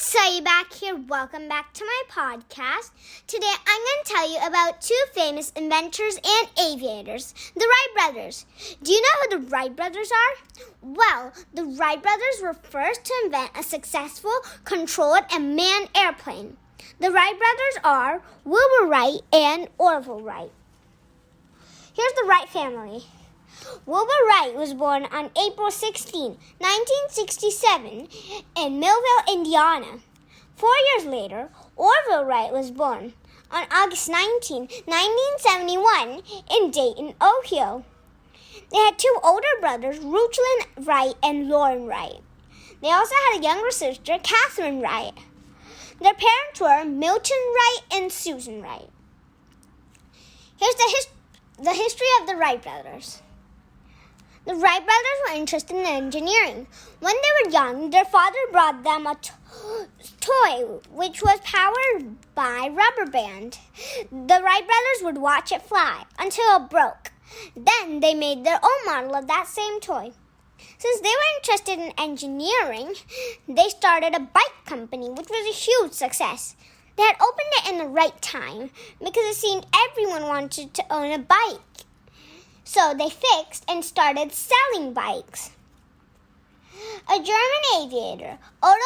Say back here. Welcome back to my podcast. Today I'm going to tell you about two famous inventors and aviators, the Wright Brothers. Do you know who the Wright Brothers are? Well, the Wright Brothers were first to invent a successful, controlled, and manned airplane. The Wright Brothers are Wilbur Wright and Orville Wright. Here's the Wright family. Wilbur Wright was born on April 16, 1967 in Millville, Indiana. 4 years later, Orville Wright was born on August 19, 1971 in Dayton, Ohio. They had two older brothers, Rutland Wright and Loren Wright. They also had a younger sister, Catherine Wright. Their parents were Milton Wright and Susan Wright. Here's the history of the Wright brothers. The Wright brothers were interested in engineering. When they were young, their father brought them a toy which was powered by rubber band. The Wright brothers would watch it fly until it broke. Then they made their own model of that same toy. Since they were interested in engineering, they started a bike company, which was a huge success. They had opened it in the right time because it seemed everyone wanted to own a bike. So they fixed and started selling bikes. A German aviator, Otto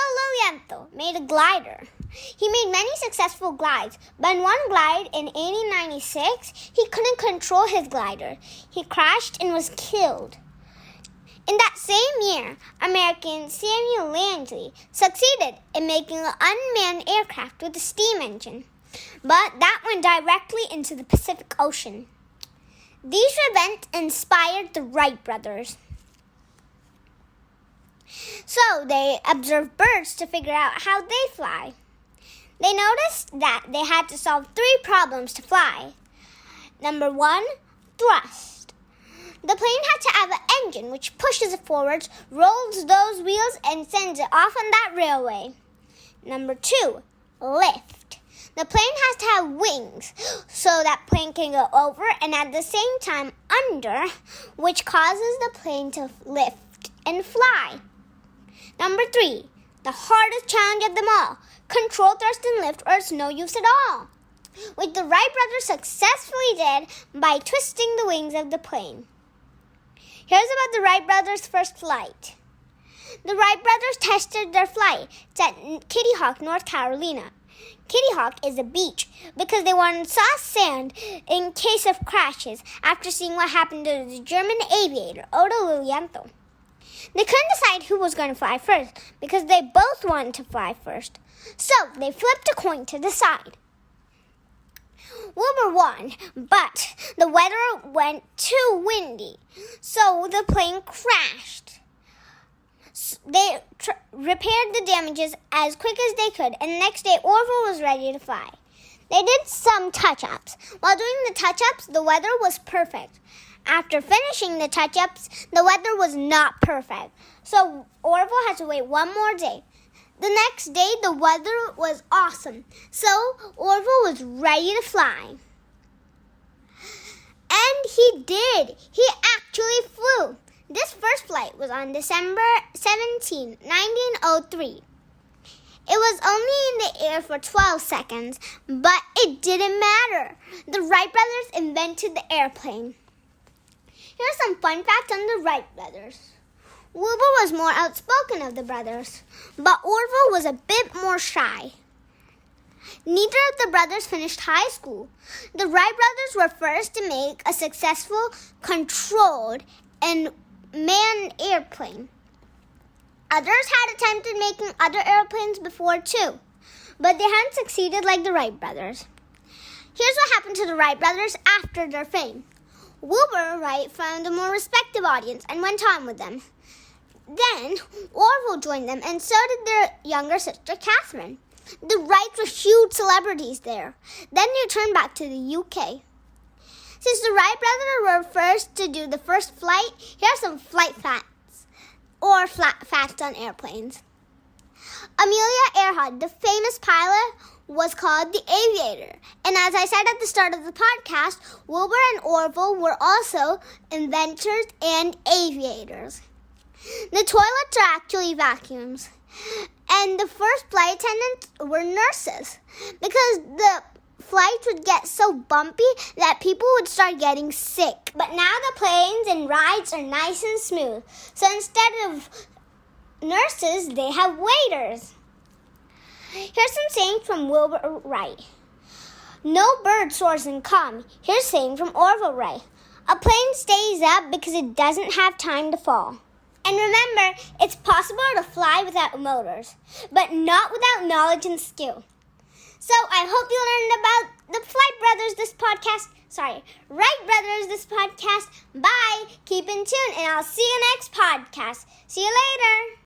Lilienthal, made a glider. He made many successful glides, but in one glide in 1896, he couldn't control his glider. He crashed and was killed. In that same year, American Samuel Langley succeeded in making an unmanned aircraft with a steam engine, but that went directly into the Pacific Ocean. These events inspired the Wright brothers. So they observed birds to figure out how they fly. They noticed that they had to solve 3 problems to fly. Number 1, thrust. The plane had to have an engine which pushes it forwards, rolls those wheels, and sends it off on that railway. Number 2, lift. The plane has to have wings so that plane can go over and at the same time under, which causes the plane to lift and fly. Number 3, the hardest challenge of them all, control thrust and lift or it's no use at all, which the Wright brothers successfully did by twisting the wings of the plane. Here's about the Wright brothers' first flight. The Wright brothers tested their flight at Kitty Hawk, North Carolina. Kitty Hawk is a beach because they wanted soft sand in case of crashes after seeing what happened to the German aviator, Otto Lilienthal. They couldn't decide who was going to fly first because they both wanted to fly first. So they flipped a coin to decide. Wilbur won, but the weather went too windy, so the plane crashed. They repaired the damages as quick as they could, and the next day Orville was ready to fly. They did some touch-ups. While doing the touch-ups, the weather was perfect. After finishing the touch-ups, the weather was not perfect, so Orville had to wait one more day. The next day, the weather was awesome, so Orville was ready to fly. And he did. He actually flew. This first flight was on December 17, 1903. It was only in the air for 12 seconds, but it didn't matter. The Wright brothers invented the airplane. Here are some fun facts on the Wright brothers. Wilbur was more outspoken of the brothers, but Orville was a bit more shy. Neither of the brothers finished high school. The Wright brothers were first to make a successful, controlled, and manned airplane. Others had attempted making other airplanes before too, but they hadn't succeeded like the Wright brothers. Here's what happened to the Wright brothers after their fame. Wilbur Wright found a more respected audience and went on with them. Then Orville joined them, and so did their younger sister Catherine. The Wrights were huge celebrities there. Then they returned back to the UK. Since the Wright brothers were first to do the first flight, here are some flight facts, or facts on airplanes. Amelia Earhart, the famous pilot, was called the aviator. And as I said at the start of the podcast, Wilbur and Orville were also inventors and aviators. The toilets are actually vacuums. And the first flight attendants were nurses because the flights would get so bumpy that people would start getting sick. But now the planes and rides are nice and smooth. So instead of nurses, they have waiters. Here's some sayings from Wilbur Wright. No bird soars in calm. Here's a saying from Orville Wright. A plane stays up because it doesn't have time to fall. And remember, it's possible to fly without motors, but not without knowledge and skill. So I hope you learned about the Wright Brothers this podcast. Bye. Keep in tune, and I'll see you next podcast. See you later.